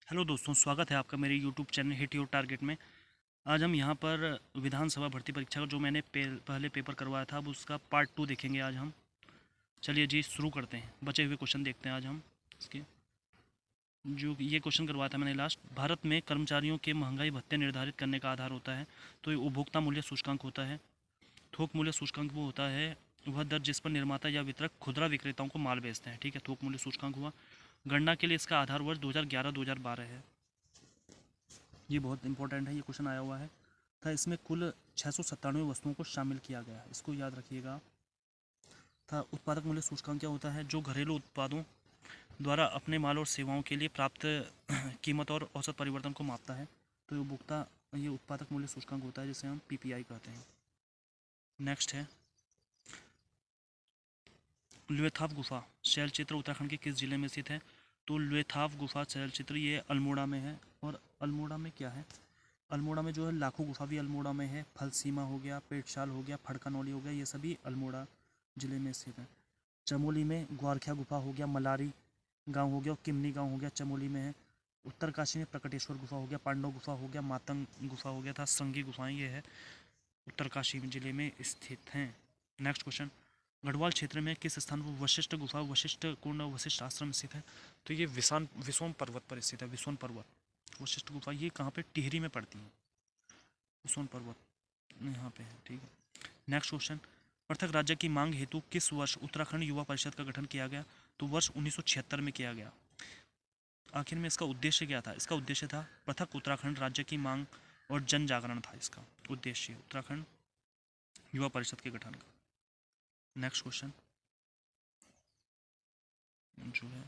Hello दोस्तों, स्वागत है आपका मेरे YouTube channel hit your target में। आज हम यहाँ पर विधानसभा भर्ती परीक्षा का जो मैंने पहले पेपर करवाया था, अब उसका पार्ट 2 देखेंगे आज हम। चलिए जी, शुरू करते हैं। बचे हुए क्वेश्चन देखते हैं आज हम इसके। जो ये क्वेश्चन करवाया था मैंने लास्ट, भारत में कर्मचारियों के महंगाई भत्ते निर्धारित करने का आधार होता है। तो ये उपभोक्ता मूल्य सूचकांक होता है। थोक मूल्य सूचकांक वो होता है वह दर जिस पर निर्माता या वितरक खुदरा विक्रेताओं को माल बेचते हैं। ठीक है, थोक मूल्य सूचकांक हुआ। गणना के लिए इसका आधार वर्ष 2011-2012 है। ये बहुत इंपॉर्टेंट है, ये क्वेश्चन आया हुआ है। था इसमें कुल 697 वस्तुओं को शामिल किया गया है, इसको याद रखिएगा। था उत्पादक मूल्य सूचकांक क्या होता है? जो घरेलू उत्पादों द्वारा अपने माल और सेवाओं के लिए प्राप्त कीमत और औसत परिवर्तन को मापता है। तो ये उपभोक्ता ये उत्पादक मूल्य सूचकांक होता है, जिसे हम पीपीआई कहते हैं। नेक्स्ट है लुएथाव गुफा शैल चित्र उत्तराखंड के किस जिले में स्थित है? तो लुएथाव गुफा शैल चित्र ये अल्मोड़ा में है। और अल्मोड़ा में क्या है? अल्मोड़ा में जो है लाखों गुफा भी अल्मोड़ा में है। फलसीमा हो गया, पेटशाल हो गया, फड़कानौली हो गया, ये सभी अल्मोड़ा जिले में स्थित है। चमोली में ग्वारख्या गुफा हो गया, मलारी गांव हो गया और किमनी गांव हो गया, चमोली में है। उत्तरकाशी में प्रकटेश्वर गुफा हो गया, पांडव गुफा हो गया, मातंग गुफा हो गया था, संगी गुफाएं ये है उत्तरकाशी जिले में स्थित हैं। नेक्स्ट क्वेश्चन, गढ़वाल क्षेत्र में किस स्थान पर वशिष्ठ गुफा वशिष्ठ कुंड वशिष्ठ आश्रम स्थित है? तो ये विसोम पर्वत पर स्थित है। विसोम पर्वत वशिष्ठ गुफा ये कहाँ पे? टिहरी में पड़ती है। विसोम पर्वत यहाँ पे है। ठीक है। नेक्स्ट क्वेश्चन, पृथक राज्य की मांग हेतु किस वर्ष उत्तराखंड युवा परिषद का गठन किया गया? तो वर्ष 1976 में किया गया। आखिर में इसका उद्देश्य क्या था? इसका उद्देश्य था पृथक उत्तराखंड राज्य की मांग और जन जागरण था इसका उद्देश्य, उत्तराखंड युवा परिषद के गठन का। नेक्स्ट क्वेश्चन जो है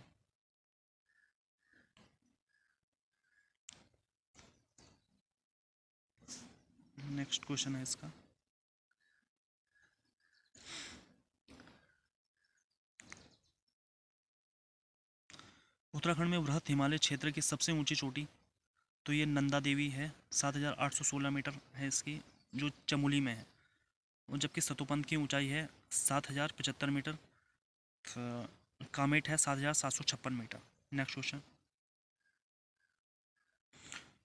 नेक्स्ट क्वेश्चन है इसका, उत्तराखंड में वृहत हिमालय क्षेत्र की सबसे ऊंची चोटी? तो ये नंदा देवी है, 7,816 मीटर है इसकी, जो चमोली में है। और जबकि सतोपंथ की ऊंचाई है 7,075 मीटर। कामेट है 7,756 मीटर। नेक्स्ट क्वेश्चन,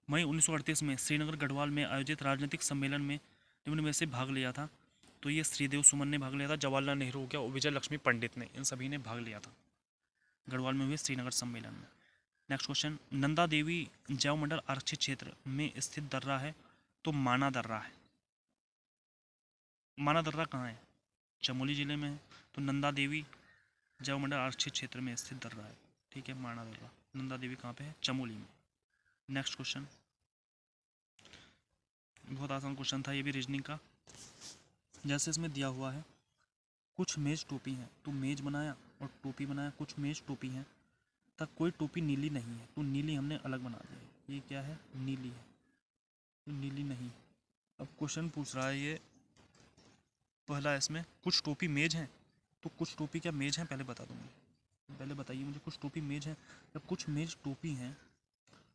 मई 1938 में श्रीनगर गढ़वाल में आयोजित राजनीतिक सम्मेलन में निम्न में से भाग लिया था? तो ये श्रीदेव सुमन ने भाग लिया था, जवाहरलाल नेहरू हो गया और विजय लक्ष्मी पंडित ने, इन सभी ने भाग लिया था गढ़वाल में हुए श्रीनगर सम्मेलन में। नेक्स्ट क्वेश्चन, नंदा देवी जैव मंडल आरक्षित क्षेत्र में स्थित दर्रा है? तो माना दर्रा है। माना दर्रा कहाँ है? चमोली जिले में है। तो नंदा देवी जैव मंडल आरक्षित क्षेत्र में स्थित दर्रा है। ठीक है, माना दर्रा। नंदा देवी कहाँ पे है? चमोली में। नेक्स्ट क्वेश्चन, बहुत आसान क्वेश्चन था ये भी, रीजनिंग का। जैसे इसमें दिया हुआ है कुछ मेज टोपी हैं, तो मेज बनाया और टोपी बनाया। कुछ मेज टोपी हैं तक कोई टोपी नीली नहीं है, तो नीली हमने अलग बना दिया। ये क्या है? नीली है, तो नीली नहीं। अब क्वेश्चन पूछ रहा है ये पहला, इसमें कुछ टोपी मेज हैं, तो कुछ टोपी क्या मेज हैं? पहले बता दूंगी, पहले बताइए मुझे, कुछ टोपी मेज हैं? जब कुछ मेज टोपी हैं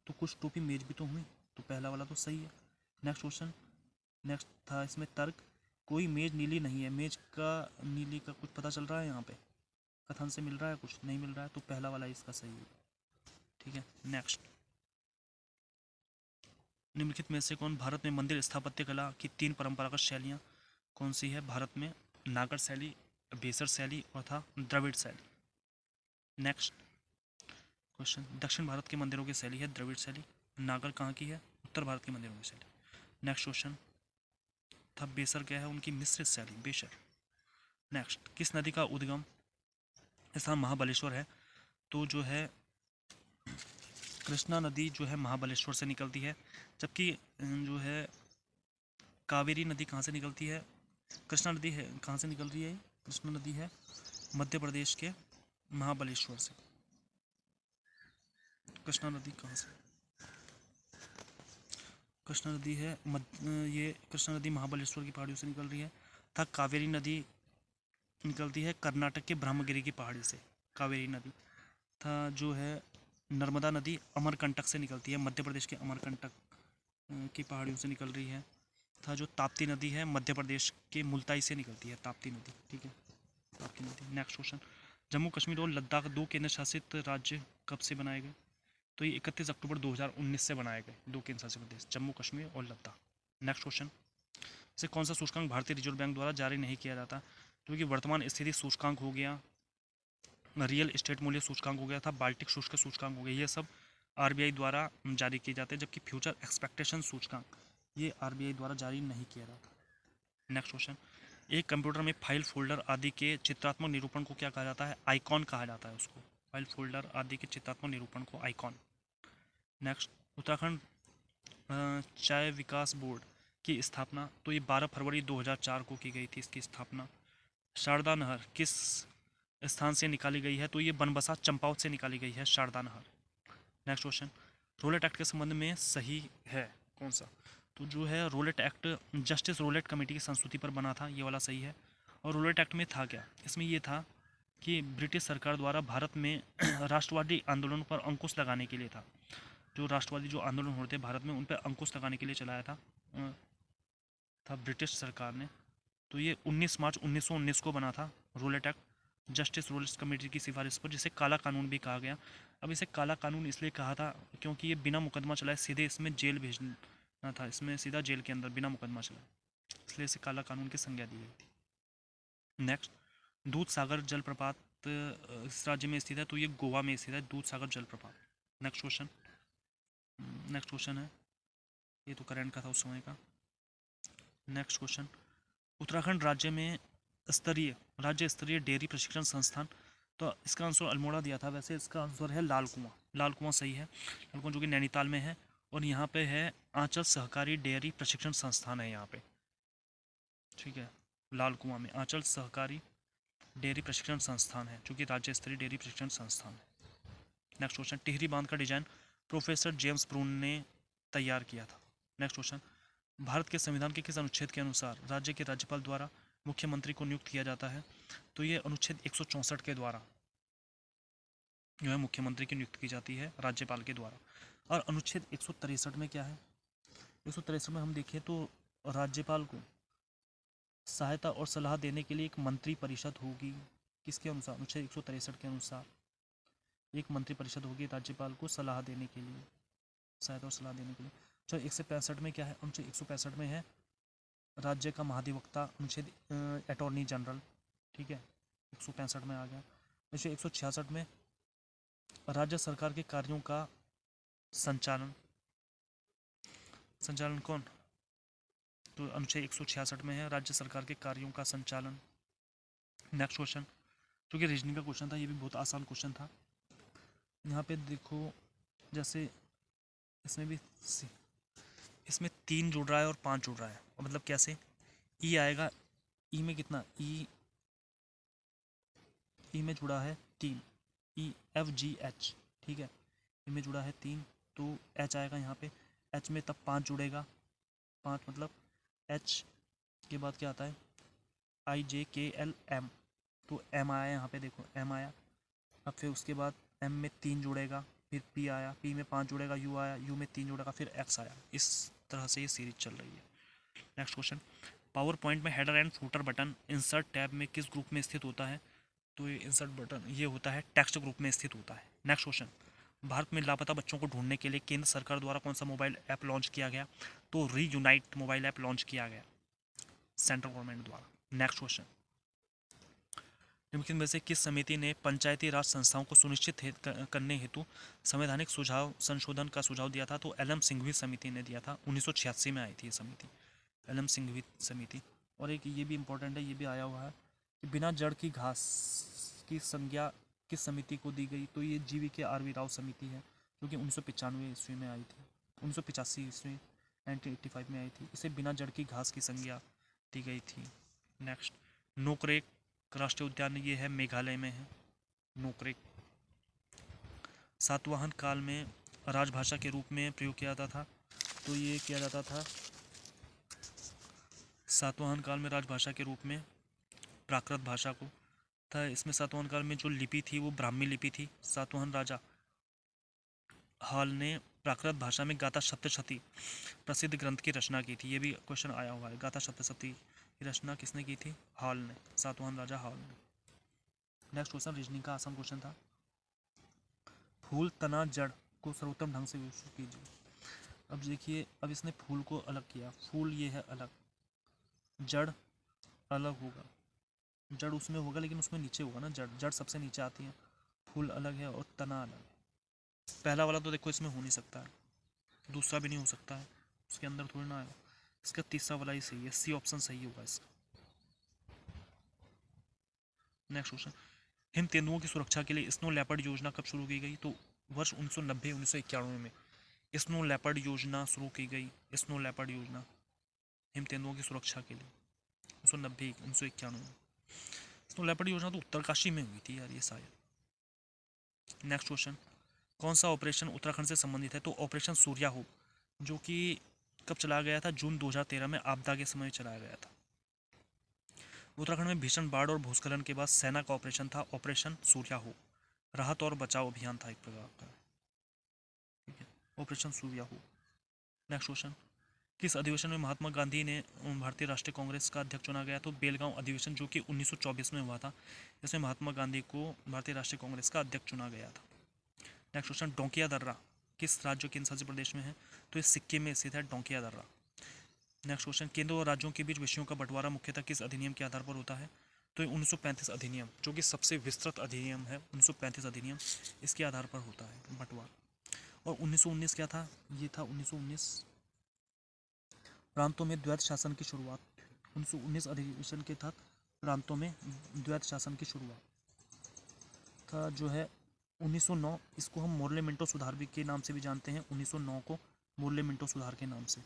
तो कुछ टोपी मेज भी तो हुई, तो पहला वाला तो सही है। नेक्स्ट क्वेश्चन, नेक्स्ट था इसमें तर्क, कोई मेज नीली नहीं है। मेज का नीली का कुछ पता चल रहा है यहाँ पे? कथन से मिल रहा है? कुछ नहीं मिल रहा है, तो पहला वाला इसका सही है। ठीक है। नेक्स्ट, निम्नलिखित में से कौन भारत में मंदिर स्थापत्य कला की 3 परंपरागत शैलियाँ कौन सी है भारत में? नागर शैली, बेसर शैली और था द्रविड़ शैली। नेक्स्ट क्वेश्चन, दक्षिण भारत के मंदिरों की शैली है द्रविड़ शैली। नागर कहाँ की है? उत्तर भारत के मंदिरों की शैली। नेक्स्ट क्वेश्चन था बेसर क्या है? उनकी मिश्रित शैली, बेसर। नेक्स्ट, किस नदी का उद्गम स्थान महाबलेश्वर है? तो जो है कृष्णा नदी जो है महाबलेश्वर से निकलती है। जबकि जो है कावेरी नदी कहाँ से निकलती है? कृष्णा नदी है कहाँ से निकल रही है? कृष्णा नदी है मध्य प्रदेश के महाबलेश्वर से। कृष्णा नदी कहाँ से? कृष्णा नदी है ये कृष्णा नदी महाबलेश्वर की पहाड़ियों से निकल रही है। था कावेरी नदी निकलती है कर्नाटक के ब्रह्मगिरी की पहाड़ी से, कावेरी नदी। था जो है नर्मदा नदी अमरकंटक से निकलती है, मध्य प्रदेश के अमरकंटक की पहाड़ियों से निकल रही है। था जो ताप्ती नदी है मध्य प्रदेश के मुल्ताई से निकलती है, ताप्ती नदी। ठीक है, ताप्ती नदी। नेक्स्ट क्वेश्चन, जम्मू कश्मीर और लद्दाख 2 केंद्र शासित राज्य कब से बनाए गए? तो ये 31 अक्टूबर 2019 से बनाए गए 2 केंद्र शासित प्रदेश, जम्मू कश्मीर और लद्दाख। नेक्स्ट क्वेश्चन, इसे कौन सा सूचकांक भारतीय रिजर्व बैंक द्वारा जारी नहीं किया जाता? क्योंकि वर्तमान स्थिति सूचकांक हो गया, रियल एस्टेट मूल्य सूचकांक हो गया था, बाल्टिक शुष्क सूचकांक हो गया, ये सब आरबीआई द्वारा जारी किए जाते हैं, जबकि फ्यूचर एक्सपेक्टेशन सूचकांक ये आरबीआई द्वारा जारी नहीं किया जाता। नेक्स्ट क्वेश्चन, एक कंप्यूटर में फाइल फोल्डर आदि के चित्रात्मक निरूपण को क्या कहा जाता है? आइकॉन कहा जाता है उसको। फाइल फोल्डर आदि के चित्रात्मक निरूपण को आइकॉन। नेक्स्ट, उत्तराखंड चाय विकास बोर्ड की स्थापना, तो ये 12 फरवरी 2004 को की गई थी इसकी स्थापना। शारदा नहर किस स्थान से निकाली गई है? तो ये बनबसा चंपावत से निकाली गई है शारदा नहर। नेक्स्ट क्वेश्चन, रोलेट एक्ट के संबंध में सही है कौन सा? तो जो है Rowlatt Act justice Rowlatt committee की संस्तुति पर बना था, ये वाला सही है। और रोलेट एक्ट में था क्या? इसमें ये था कि ब्रिटिश सरकार द्वारा भारत में राष्ट्रवादी आंदोलन पर अंकुश लगाने के लिए जो राष्ट्रवादी आंदोलन हो रहे थे भारत में, उन पर अंकुश लगाने के लिए चलाया था ब्रिटिश सरकार ने। तो ये 19 मार्च 1919 को बना था Rowlatt Act, justice Rowlatt committee की सिफारिश पर, जिसे काला कानून भी कहा गया। अब इसे काला कानून इसलिए कहा था क्योंकि ये बिना मुकदमा चलाए सीधे इसमें जेल भेजना था, इसमें सीधा जेल के अंदर बिना मुकदमा चलाए, इसलिए इसे काला कानून की संज्ञा दी गई थी। नेक्स्ट, दूध सागर जलप्रपात इस राज्य में स्थित है? तो ये गोवा में स्थित है दूध सागर जलप्रपात। नेक्स्ट क्वेश्चन है, ये तो करंट का था उस समय का। नेक्स्ट क्वेश्चन, उत्तराखंड राज्य स्तरीय डेयरी प्रशिक्षण संस्थान, तो इसका आंसर अल्मोड़ा दिया था, वैसे इसका आंसर है लाल कुआं। लाल कुआं सही है, लाल कुआं जो कि नैनीताल में है, और यहाँ पे है आंचल सहकारी डेयरी प्रशिक्षण संस्थान है यहाँ पे, ठीक है। लाल कुआं में आंचल सहकारी डेयरी प्रशिक्षण संस्थान है, जो कि राज्य स्तरीय डेयरी प्रशिक्षण संस्थान है। नेक्स्ट क्वेश्चन, टिहरी बांध का डिजाइन प्रोफेसर जेम्स ब्रून ने तैयार किया था। नेक्स्ट क्वेश्चन, भारत के संविधान के किस अनुच्छेद के अनुसार राज्य के राज्यपाल द्वारा मुख्यमंत्री को नियुक्त किया जाता है? तो ये अनुच्छेद 164 के द्वारा जो है मुख्यमंत्री की नियुक्ति की जाती है राज्यपाल के द्वारा। और अनुच्छेद 163 में क्या है? 163 में हम देखें तो राज्यपाल को सहायता और सलाह देने के लिए एक मंत्री परिषद होगी। किसके अनुसार? अनुच्छेद 163 के अनुसार एक मंत्री परिषद होगी राज्यपाल को सलाह देने के लिए, सहायता और सलाह देने के लिए। चलो 165 में क्या है? अनुच्छेद 165 में है राज्य का महाधिवक्ता, अनुच्छेद अटॉर्नी जनरल, ठीक है, 165 में आ गया। अनुच्छेद 166 में राज्य सरकार के कार्यों का संचालन कौन? तो अनुच्छेद 166 में है राज्य सरकार के कार्यों का संचालन। नेक्स्ट क्वेश्चन, जो कि रीजनिंग का क्वेश्चन था, ये भी बहुत आसान क्वेश्चन था। यहाँ पे देखो, जैसे इसमें 3 जुड़ रहा है और 5 जुड़ रहा है, और मतलब कैसे? ई आएगा, ई में कितना? ई में जुड़ा है 3, ई एफ जी एच, ठीक है, ई में जुड़ा है 3, तो एच आएगा यहाँ पे, एच में तब 5 जुड़ेगा, 5 मतलब एच के बाद क्या आता है? आई जे के एल एम, तो एम आया यहाँ पे, देखो एम आया। अब फिर उसके बाद एम में 3 जुड़ेगा, फिर पी आया, पी में 5 जुड़ेगा, यू आया, यू में 3 जुड़ेगा, फिर एक्स आया। इस तरह से ये सीरीज चल रही है। नेक्स्ट क्वेश्चन, पावर पॉइंट में header and footer button insert tab में किस ग्रुप में स्थित होता है? तो ये इंसर्ट बटन ये होता है टेक्स्ट ग्रुप में स्थित होता है। नेक्स्ट क्वेश्चन, भारत में लापता बच्चों को ढूंढने के लिए केंद्र सरकार द्वारा कौन सा मोबाइल ऐप लॉन्च किया गया? तो रीयूनाइट मोबाइल ऐप लॉन्च किया गया सेंट्रल गवर्नमेंट द्वारा। नेक्स्ट क्वेश्चन, निम्नलिखित में से किस समिति ने पंचायती राज संस्थाओं को सुनिश्चित करने हेतु संवैधानिक सुझाव संशोधन का सुझाव दिया था? तो एल.एम. सिंघवी समिति ने दिया था, 1986 में आई थी ये समिति, एल.एम. सिंघवी समिति। और एक ये भी इम्पोर्टेंट है, ये भी आया हुआ है कि बिना जड़ की घास की संज्ञा किस समिति को दी गई? तो ये GV.K. R.V. राव समिति है, जो कि 1995 ईस्वी में आई थी, 1985 ईस्वी 1985 में आई थी। इसे बिना जड़ की घास की संज्ञा दी गई थी। नेक्स्ट, नोकरेक राष्ट्रीय उद्यान ये है मेघालय में है, नोकरेक। सातवाहन काल में राजभाषा के रूप में प्रयोग किया जाता था, तो ये किया जाता था सातवाहन काल में राजभाषा के रूप में प्राकृत भाषा को था। इसमें सातवाहन काल में जो लिपि थी वो ब्राह्मी लिपि थी। सातवाहन राजा हाल ने प्राकृत भाषा में गाथा सप्तशती प्रसिद्ध ग्रंथ की रचना की थी। ये भी क्वेश्चन आया हुआ है, गाथा सप्तशती की रचना किसने की थी? हाल ने, सातवाहन राजा हाल ने। नेक्स्ट क्वेश्चन रीजनिंग का आसान क्वेश्चन था, फूल तना जड़ को सर्वोत्तम ढंग से विकसित कीजिए। अब देखिए, अब इसने फूल को अलग किया, फूल ये है अलग, जड़ अलग होगा, जड़ उसमें होगा लेकिन उसमें नीचे होगा ना, जड़ जड़ सबसे नीचे आती है, फूल अलग है और तना अलग है। पहला वाला तो देखो इसमें हो नहीं सकता है, दूसरा भी नहीं हो सकता है, उसके अंदर थोड़ी ना आएगा, इसका तीसरा वाला ही सही है, सी ऑप्शन सही होगा इसका। नेक्स्ट क्वेश्चन, हिम तेंदुओं की सुरक्षा के लिए स्नो लेपर्ड योजना कब शुरू की गई? तो वर्ष 1990-1991 में स्नो लेपर्ड योजना शुरू की गई। स्नो लेपर्ड योजना हिम तेंदुओं की सुरक्षा के लिए 1990-1991 में। स्नो लेपर्ड योजना तो उत्तरकाशी में हुई थी यार ये शायद। नेक्स्ट क्वेश्चन, कौन सा ऑपरेशन उत्तराखंड से संबंधित है? तो ऑपरेशन सूर्या हो, जो कि कब चलाया गया था? जून 2013 में आपदा के समय चलाया गया था। उत्तराखंड में भीषण बाढ़ और भूस्खलन के बाद सेना का ऑपरेशन था ऑपरेशन सूर्या हो, राहत और बचाव अभियान था एक प्रकार का, ठीक है, ऑपरेशन सूर्या हो। नेक्स्ट क्वेश्चन, किस अधिवेशन में महात्मा गांधी ने भारतीय राष्ट्रीय कांग्रेस का अध्यक्ष चुना गया? तो बेलगांव अधिवेशन, जो कि 1924 में हुआ था, इसमें महात्मा गांधी को भारतीय राष्ट्रीय कांग्रेस का अध्यक्ष चुना गया था। नेक्स्ट क्वेश्चन, डोंकिया दर्रा किस राज्य के केंद्र शासित प्रदेश में है? तो ये सिक्किम में स्थित है डोंकिया दर्रा। नेक्स्ट क्वेश्चन, केंद्र और राज्यों के बीच विषयों का बंटवारा मुख्यतः किस अधिनियम के आधार पर होता है? तो ये 1935 अधिनियम, जो कि सबसे विस्तृत अधिनियम है, 1935 अधिनियम, इसके आधार पर होता है बंटवारा। और 1919 क्या था? ये था 1919 प्रांतों में द्वैत शासन की शुरुआत। 1919 अधिवेशन के तहत प्रांतों में द्वैत शासन की शुरुआत था, जो है 1909। इसको हम मोर्ले मिंटो सुधार भी के नाम से भी जानते हैं, 1909 को मोर्ले मिंटो सुधार के नाम से,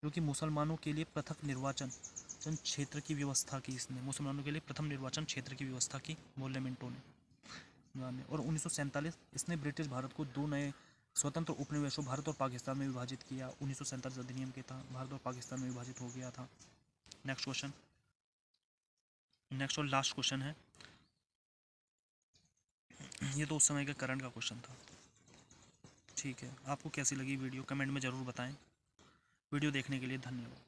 जो कि मुसलमानों के लिए पृथक निर्वाचन क्षेत्र की व्यवस्था की, इसने मुसलमानों के लिए प्रथम निर्वाचन क्षेत्र की व्यवस्था की मोर्ले मिंटो ने। और 1947 इसने ब्रिटिश भारत को दो नए स्वतंत्र उपनिवेशों भारत और पाकिस्तान में विभाजित किया। 1947 अधिनियम के तहत भारत और पाकिस्तान में विभाजित हो गया था। नेक्स्ट क्वेश्चन, नेक्स्ट और लास्ट क्वेश्चन है, ये तो उस समय का करंट का क्वेश्चन था, ठीक है। आपको कैसी लगी वीडियो कमेंट में ज़रूर बताएं। वीडियो देखने के लिए धन्यवाद।